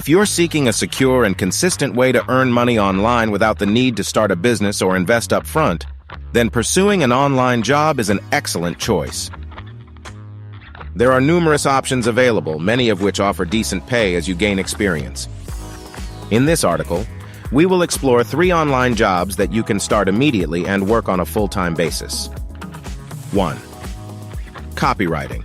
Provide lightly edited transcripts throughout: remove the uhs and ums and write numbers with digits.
If you're seeking a secure and consistent way to earn money online without the need to start a business or invest up front, then pursuing an online job is an excellent choice. There are numerous options available, many of which offer decent pay as you gain experience. In this article, we will explore 3 online jobs that you can start immediately and work on a full-time basis. 1. Copywriting.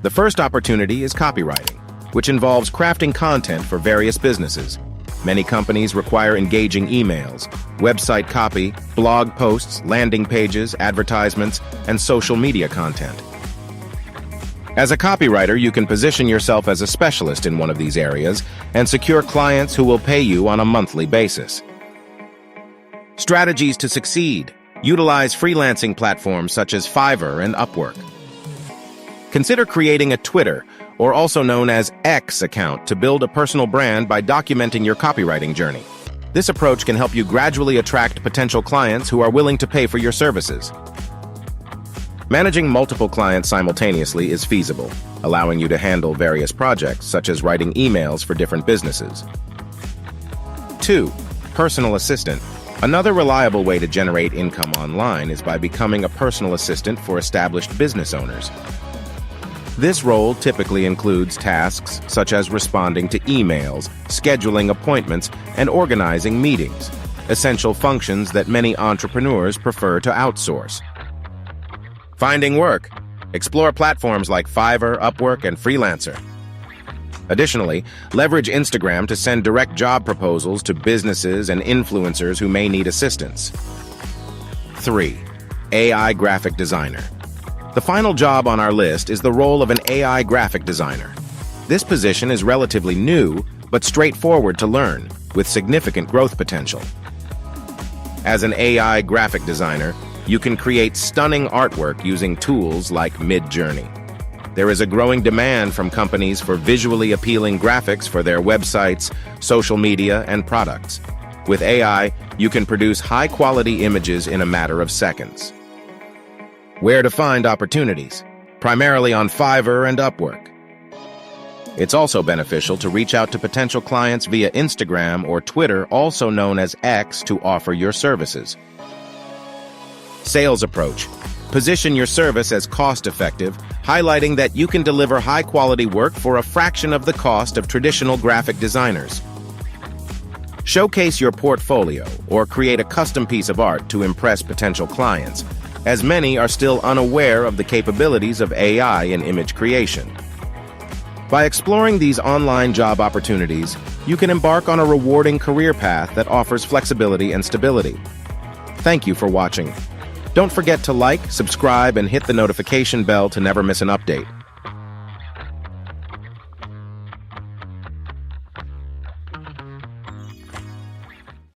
The first opportunity is copywriting, which involves crafting content for various businesses. Many companies require engaging emails, website copy, blog posts, landing pages, advertisements, and social media content. As a copywriter, you can position yourself as a specialist in one of these areas and secure clients who will pay you on a monthly basis. Strategies to succeed. Utilize freelancing platforms such as Fiverr and Upwork. Consider creating a Twitter, or also known as X account, to build a personal brand by documenting your copywriting journey. This approach can help you gradually attract potential clients who are willing to pay for your services. Managing multiple clients simultaneously is feasible, allowing you to handle various projects, such as writing emails for different businesses. 2. Personal assistant. Another reliable way to generate income online is by becoming a personal assistant for established business owners. This role typically includes tasks such as responding to emails, scheduling appointments, and organizing meetings, essential functions that many entrepreneurs prefer to outsource. Finding work. Explore platforms like Fiverr, Upwork, and Freelancer. Additionally, leverage Instagram to send direct job proposals to businesses and influencers who may need assistance. 3. AI graphic designer. The final job on our list is the role of an AI graphic designer. This position is relatively new, but straightforward to learn, with significant growth potential. As an AI graphic designer, you can create stunning artwork using tools like Midjourney. There is a growing demand from companies for visually appealing graphics for their websites, social media, and products. With AI, you can produce high-quality images in a matter of seconds. Where to find opportunities? Primarily on Fiverr and Upwork. It's also beneficial to reach out to potential clients via Instagram or Twitter, also known as X, to offer your services. Sales approach. Position your service as cost-effective, highlighting that you can deliver high-quality work for a fraction of the cost of traditional graphic designers. Showcase your portfolio or create a custom piece of art to impress potential clients, as many are still unaware of the capabilities of AI in image creation. By exploring these online job opportunities, you can embark on a rewarding career path that offers flexibility and stability. Thank you for watching. Don't forget to like, subscribe, and hit the notification bell to never miss an update.